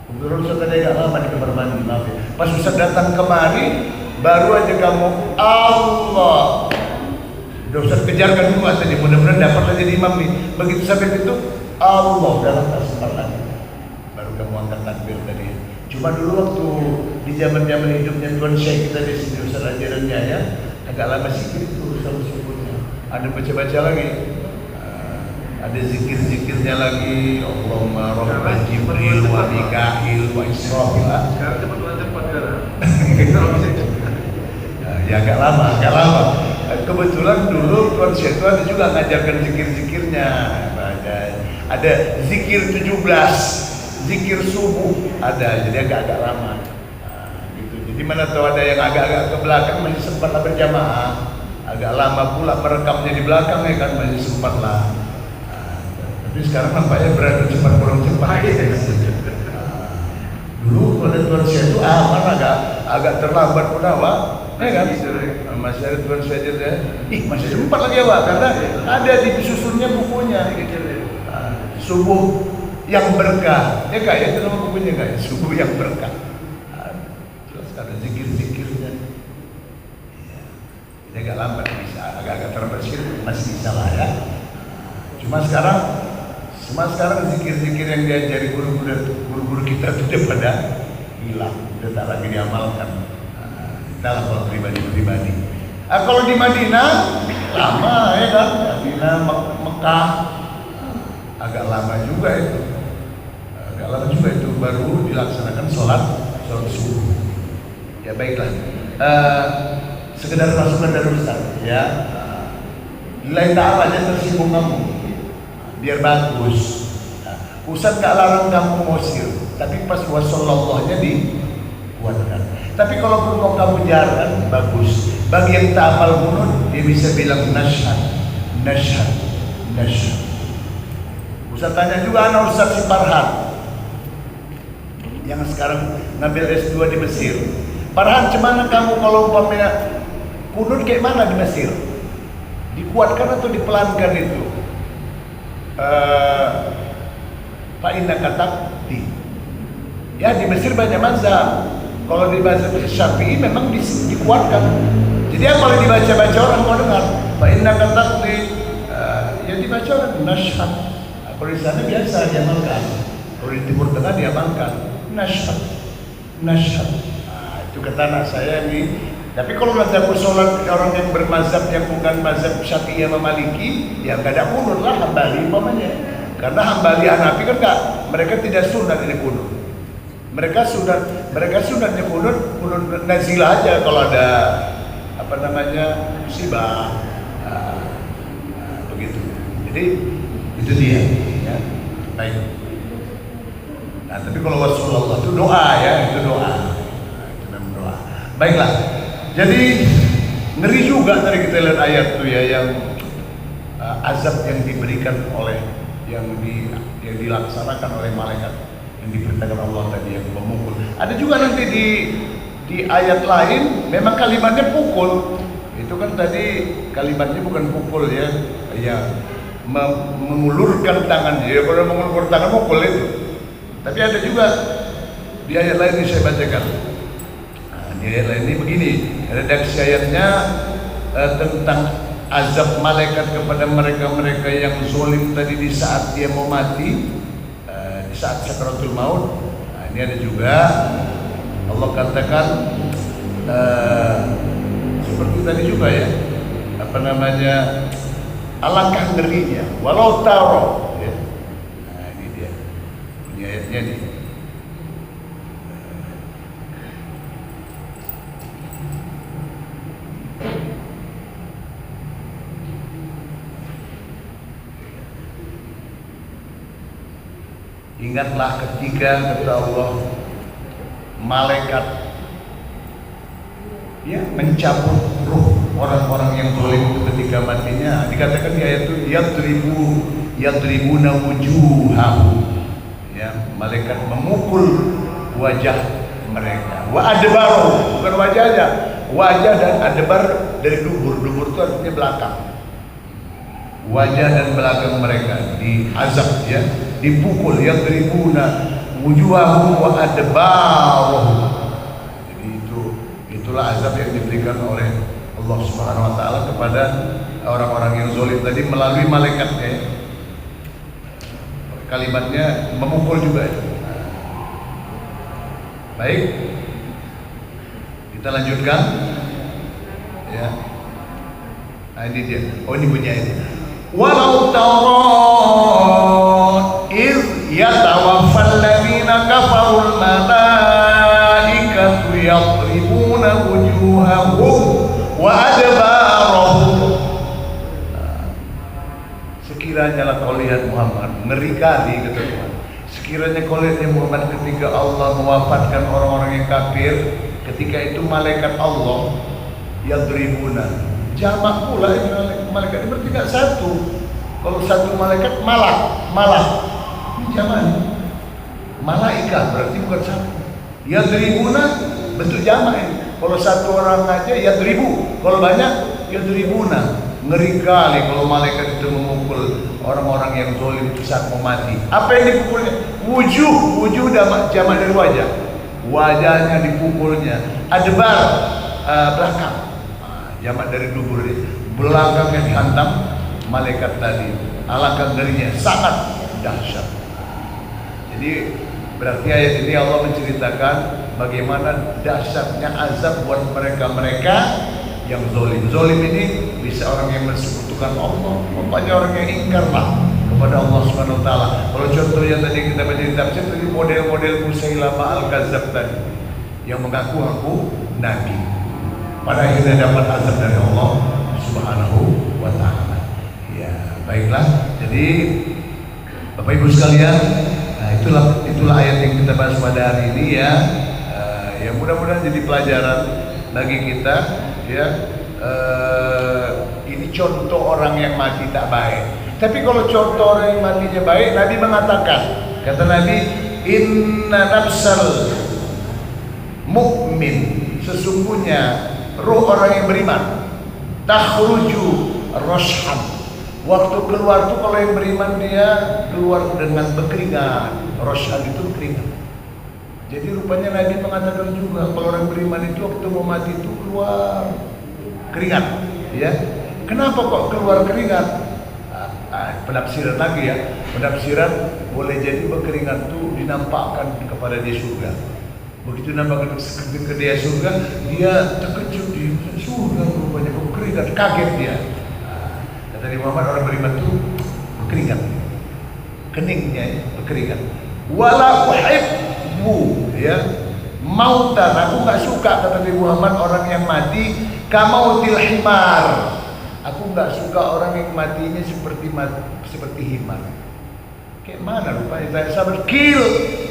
Kebetulan Ustaz tadi agak lama di kamar mandi, maaf ya. Pas Ustaz datang kemari, baru aja kamu Allah. Udah Ustaz kejarkan dulu tadi, mudah-mudahan dapat jadi imam nih. Begitu sampai itu Allah dalam sempat lagi. Baru kamu angkat takbir tadi. Cuma dulu waktu di zaman hidupnya Tuan Syekh kita di sini Ustaz ajarannya ya, agak lama sikit itu sama subuhnya. Ada baca-baca lagi. Ada zikir-zikirnya lagi. Allahumma rabba Jibril wa Mikail wa Israfil. Sekarang cepat kan? Ya agak lama. Kebetulan dulu Tuan Syekh itu ada juga ngajarkan zikir-zikirnya. Ada zikir 17, zikir subuh ada, jadi agak-agak lama. Gitu. Jadi mana tahu ada yang agak-agak ke belakang masih sempatlah berjamaah. Agak lama pula merekamnya di belakang ya kan masih sempatlah. Tapi sekarang nampaknya berada cepat kurang cepat. Dulu pada Tuan Syekh itu agak terlambat pun awak. Ya kan? Masih ada Tuan Syekh aja. Masih sempat lagi awak karena ada di susunnya bukunya. Subuh yang berkah. Ya kayak itu nama bukunya kayak subuh yang berkah. Jelas ada zikir-zikirnya. Ya. Jadi agak lambat bisa, agak terlambat sedikit masih bisa lah ya. Cuma sekarang zikir-zikir yang diajari guru-guru kita itu udah pada hilang, udah tak lagi diamalkan. Dalam kalau pribadi. Kalau di Madinah lama ya kan, Madinah, Mekah agak lama juga itu. Baru dilaksanakan sholat subuh. Ya baiklah. Sekedar masukan dari Ustaz ya. Lain tak apa aja tersinggung kamu. Biar bagus. Ustaz gak larang kamu mosir, tapi pas wassallallahnya dikuatkan. Tapi kalau pun kamu jarang, bagus. Bagi yang tak hafal kunut, dia bisa bilang nashhad. Ustaz tanya juga anak Ustaz si Farhan yang sekarang ngambil S2 di Mesir. Farhan, cuman kamu kalau umpamanya kunut kayak mana di Mesir? Dikuatkan atau dipelankan itu? Pak Inna katabti. Ya di Mesir banyak mazhab. Kalau di mazhab Syafi'i memang dikuatkan. Jadi kalau dibaca-baca orang mau dengar Pak Inna katabti, ya dibaca orang nashhad. Kalau di sana biasa diamalkan. Kalau di Timur Tengah diamalkan nashhad. Itu kata anak saya nih. Tapi kalau mazhab sholat orang yang bermazhab yang bukan mazhab Syafi'i sama Maliki, ya nggak ada kunut lah, Hambali umpamanya. Karena Hambali Hanafi kan nggak, mereka tidak sunat ini kunut. Mereka sunatnya kunut nazilah aja kalau ada musibah, begitu. Jadi itu dia. Ya. Baik. Nah tapi kalau Rasulullah itu doa ya, itu doa. Itu memang doa. Baiklah. Jadi ngeri juga tadi kita lihat ayat tuh ya yang azab yang diberikan oleh yang dilaksanakan oleh malaikat yang diperintahkan Allah tadi yang memukul. Ada juga nanti di ayat lain memang kalimatnya pukul. Itu kan tadi kalimatnya bukan pukul ya, mengulurkan tangan. Ya kalau mengulurkan tangan pukul itu. Tapi ada juga di ayat lain yang saya bacakan. Di ayat lain ini begini, redaksi ayatnya tentang azab malaikat kepada mereka-mereka yang zalim tadi di saat dia mau mati, di saat sakaratul maut. Ini ada juga Allah katakan seperti tadi juga ya, alangkah ngerinya walau taro ya. Nah ini dia, ini ayatnya nih. Ingatlah ketika kata Allah malaikat ya mencabut ruh orang-orang yang zalim itu ketika matinya. Dikatakan di ayat itu yadribuna wujuhahum. Ya, malaikat memukul wajah mereka. Wa adbaru, bukan wajahnya. Wajah dan adbar dari dubur. Dubur itu artinya belakang. Wajah dan belakang mereka diazab ya, dipukul. Yadribuna wujuhahum wa adbarahum. Jadi itulah azab yang diberikan oleh Allah Subhanahu wa taala kepada orang-orang yang zalim tadi melalui malaikatnya. Kalimatnya memukul juga itu. Baik, kita lanjutkan ya. Nah, ini dia. Oh, ini bunyi ini. Walau tara iz yatawaffal ladzina kafarul malaikatu yadribuna wujuhahum wa adbarahum. Sekiranya lah kau lihat Muhammad, ngeri kali kata Tuhan. Sekiranya kau lihat Muhammad ketika Allah mewafatkan orang-orang yang kafir, ketika itu malaikat Allah yadribuna, jamak pula ini malaikat ini berarti tidak satu. Kalau satu malaikat malak ini jamak, malaikat berarti bukan satu. Yadribuna bentuk jamak ini. Kalau satu orang aja yadribu, kalau banyak yadribuna. Ngeri kali kalau malaikat itu memukul orang-orang yang zalim itu saat mau mati. Apa yang dipukulnya? Wujuh jamak dari wajah. Wajahnya dipukulnya. Adbar, belakang. Jamak dari dubur. Belakangnya dihantam malaikat tadi. Alangkah ngerinya, sangat dahsyat. Jadi berarti ayat ini Allah menceritakan bagaimana dahsyatnya azab buat mereka-mereka yang zalim. Zalim ini bisa orang yang mensekutukan Allah, pokoknya orang yang ingkarlah kepada Allah Subhanahu wa taala. Kalau contohnya tadi kita baca di tafsir tadi model-model Musailamah al-Kadzdzab tadi yang mengaku-ngaku nabi. Pada akhirnya dapat azab dari Allah Subhanahu wa taala. Ya, baiklah. Jadi Bapak Ibu sekalian, nah itulah ayat yang kita bahas pada hari ini ya. Ya mudah-mudahan jadi pelajaran bagi kita ya. Ini contoh orang yang mati tak baik. Tapi kalau contoh orang yang matinya baik, Nabi mengatakan, kata Nabi, inna nafsal mu'min, sesungguhnya roh orang yang beriman, takhruju roshan, waktu keluar tuh kalau yang beriman dia keluar dengan berkeringat. Roshan itu berkeringat. Jadi rupanya Nabi mengatakan juga kalau orang beriman itu waktu mau mati itu keluar keringat, ya. Kenapa kok keluar keringat? Penafsiran lagi ya. Penafsiran boleh jadi berkeringat itu dinampakkan kepada dia surga. Begitu nampakkan ke dia surga, dia terkejut di surga rupanya berkeringat, kaget dia. Kata Nabi Muhammad orang beriman itu berkeringat, keningnya ya, berkeringat. Wala uhibbu ya mautan, aku nggak suka kata Nabi Muhammad orang yang mati kamautil himar. Aku nggak suka orang yang matinya seperti himar. Kayak mana rupanya? Saya sahabat kil.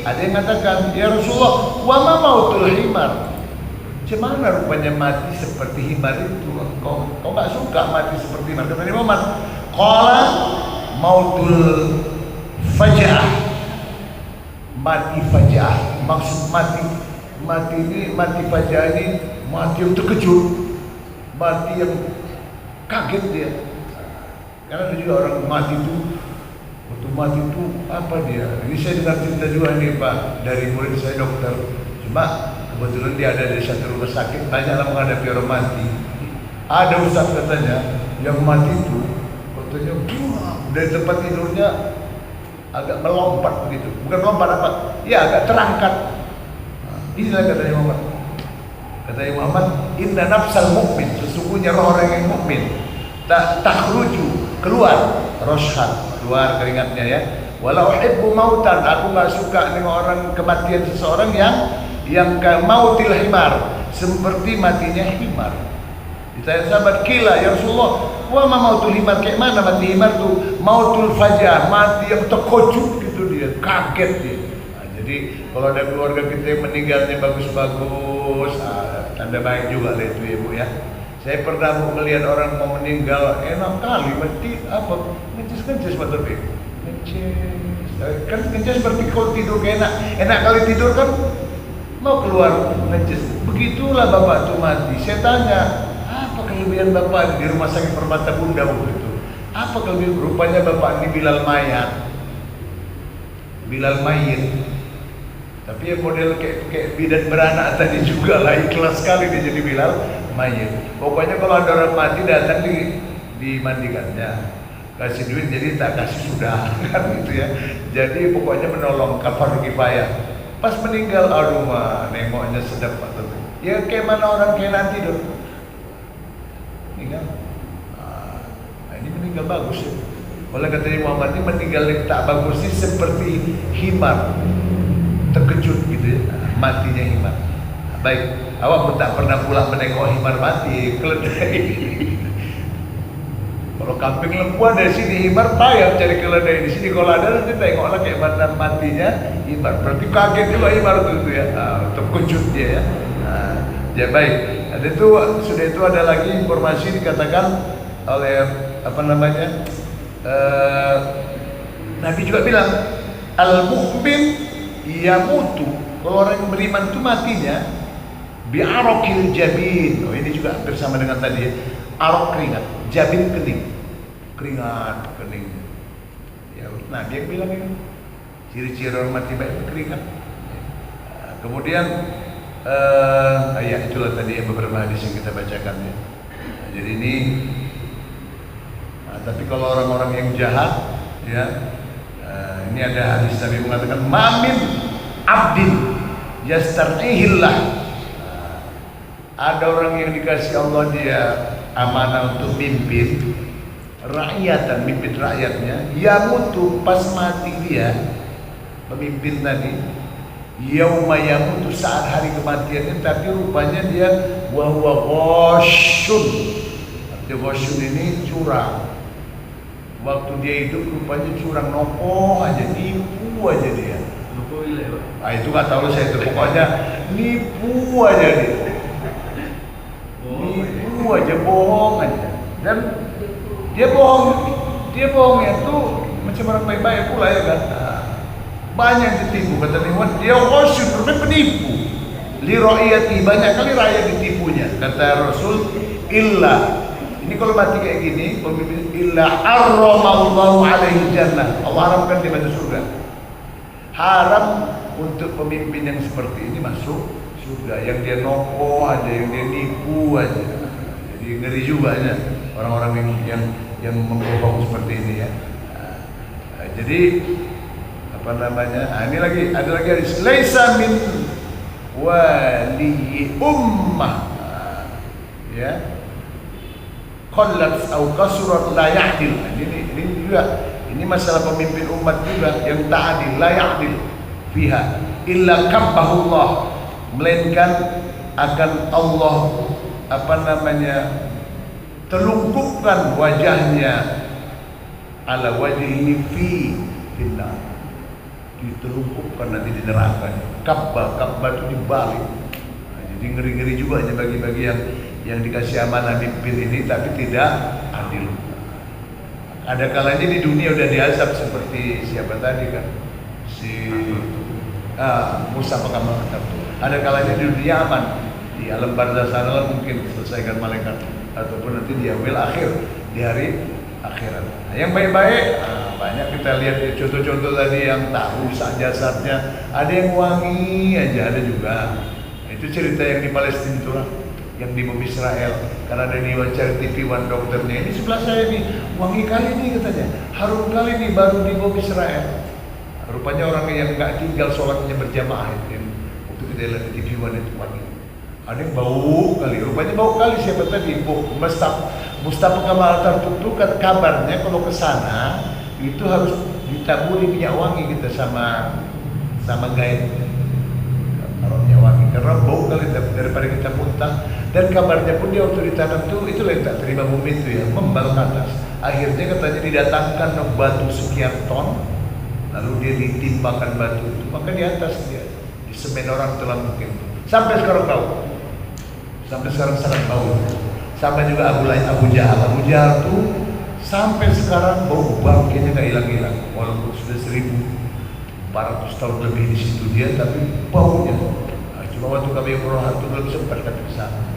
Ada yang mengatakan, ya Rasulullah, wa ma mautul himar. Gimana rupanya mati seperti himar itu? Kau nggak suka mati seperti himar? Kata Nabi Muhammad, qala mautul faja'ah. Mati faja'ah. Maksud mati ini mati faja'ah ini mati yang terkejut, mati yang kaget dia. Karena ada juga orang mati itu, waktu mati itu apa dia? Ini saya dengar cerita juga nih Pak dari murid saya dokter. Cuma kebetulan dia ada di satu rumah sakit, banyaklah menghadapi orang mati. Ada ustaz katanya yang mati itu, katanya dari tempat tidurnya agak melompat begitu. Bukan melompat apa? Ya agak terangkat. Inilah katanya Muhammad. Katanya Muhammad, inna nafsal mu'min, sesungguhnya roh orang yang mukmin, takhruju, keluar, roshan, keluar keringatnya ya. Walau uhibbu mautan, aku nggak suka dengan orang kematian seseorang yang mautil himar, seperti matinya himar. Ditanya sahabat, kila ya Rasulullah, wa ma mautul himar, kayak mana mati himar tuh? Mautul fajah, mati yang terkejut gitu dia, kaget dia. Jadi kalau ada keluarga kita yang meninggalnya bagus-bagus, tanda baik juga lah itu ya Bu ya. Saya pernah melihat orang mau meninggal, enak kali mati apa? Ngejes betul deh. Ngejes. Kan ngejes seperti kalau tidur enak kali tidur kan mau keluar ngejes. Begitulah bapak tuh mati. Saya tanya, apa kelebihan bapak di rumah sakit Permata Bunda waktu itu? Apa kelebihan? Rupanya bapak ini Bilal mayat. Tapi yang model kayak bidan beranak tadi juga lah, ikhlas sekali dia jadi Bilal mayit. Pokoknya kalau ada orang mati datang dimandikannya, kasih duit jadi tak kasih sudah kan gitu ya. Jadi pokoknya menolong kafar kifayah. Pas meninggal, aduh mah nengoknya sedap Pak Tuh. Ya kayak mana orang kayak nanti dong. Meninggal. Ini meninggal bagus ya. Oleh kata Muhammad ini meninggal yang tak bagus ini seperti himar. Terkejut gitu ya, matinya himar. Baik, awak pun tak pernah pulang menengok himar mati, keledai. Kalau kambing lembu ada di sini, himar payah cari keledai di sini. Kalau ada nanti tengoklah kayak mana matinya himar. Berarti kaget juga himar itu ya, terkejut dia ya. Ya baik, sudah itu ada lagi informasi dikatakan oleh Nabi juga bilang al-mu'min yamutu, kalau orang yang beriman itu matinya bi'arokil jabin. Oh ini juga hampir sama dengan tadi ya. Arok keringat, jabin kening, keringat kening. Ya Nabi yang bilang ini ciri-ciri orang mati baik itu keringat. Kemudian ya itulah tadi beberapa hadis yang kita bacakan ya. Jadi ini tapi kalau orang-orang yang jahat ya, ini ada hadis Nabi mengatakan mamin abdin yastar'ihillah. Ada orang yang dikasih Allah dia amanah untuk mimpin rakyat dan mimpin rakyatnya, yamutu pas mati dia pemimpin tadi, yauma yamutu saat hari kematiannya, tapi rupanya dia wa huwa ghasyun. Artinya ghasyun ini curang. Waktu dia hidup rupanya curang, nopo aja, nipu aja dia. Nopo ile, Pak. Itu nggak tahu saya itu, pokoknya nipu aja dia. Nipu aja, bohong aja. Dan dia bohongnya tuh macam orang baik-baik pula ya kan. Banyak yang ditipu kata Nabi, dia ghasyun, rupanya penipu. Li ra'iyati, banyak kali rakyat ditipunya. Kata Rasul, illa, ini kalau mati kayak gini, pemimpin illa harramallahu alaihi jannah. Allah haramkan dia masuk surga. Haram untuk pemimpin yang seperti ini masuk surga. Yang dia nopo aja, yang dia nipu aja. Jadi ngeri juga ya orang-orang yang membohong seperti ini ya. Jadi apa namanya? Ini lagi ada lagi hadis laisa min wali ummah. Ya. Qallat au kasurat la ya'dil. Ini juga ini masalah pemimpin umat juga yang tak adil, la ya'dil fiha illa kabbahullah, melainkan akan Allah telungkupkan wajahnya ala wajhihi fi finnar, ditelungkupkan nanti di neraka. Kabbah itu dibalik. Jadi ngeri-ngeri juga aja bagi-bagi yang dikasih amanah mimpin ini tapi tidak adil. Ada kalanya di dunia udah diazab seperti siapa tadi kan, si Musa pengamal kitab. Ada kalanya di dunia aman, di alam barzah sana mungkin selesaikan malaikat, ataupun nanti di yaumil akhir, di hari akhirat. Yang baik-baik banyak kita lihat ya, contoh-contoh tadi yang tak rusak jasadnya, ada yang wangi aja, ada juga. Itu cerita yang di Palestina itu lah, yang di bumi Israel. Karena ada diwawancara TV One dokternya, ini sebelah saya nih, wangi kali nih katanya, harum kali nih baru di bumi Israel. Rupanya orang yang nggak tinggal sholatnya berjamaah itu, waktu kita lihat di TV One itu wangi. Ada yang bau kali, rupanya bau kali siapa tadi? Mustafa Kamal Atatürk itu kabarnya kalau ke sana itu harus ditaburi minyak wangi kita sama gaib. Taruh minyak wangi karena bau kali daripada kita muntah. Dan kabarnya pun dia waktu ditanam itu yang tak terima bumi itu ya, membal ke atas. Akhirnya katanya didatangkan batu sekian ton, lalu dia ditimpakan batu itu, maka di atas dia disemen orang telah mungkin. Sampai sekarang bau. Sampai sekarang sangat bau. Sama juga Abu Jahal tuh sampai sekarang bau bangkainya nggak hilang-hilang, walaupun sudah 1400 tahun lebih di situ dia, tapi baunya. Cuma waktu kami umroh itu belum sempat ke sana.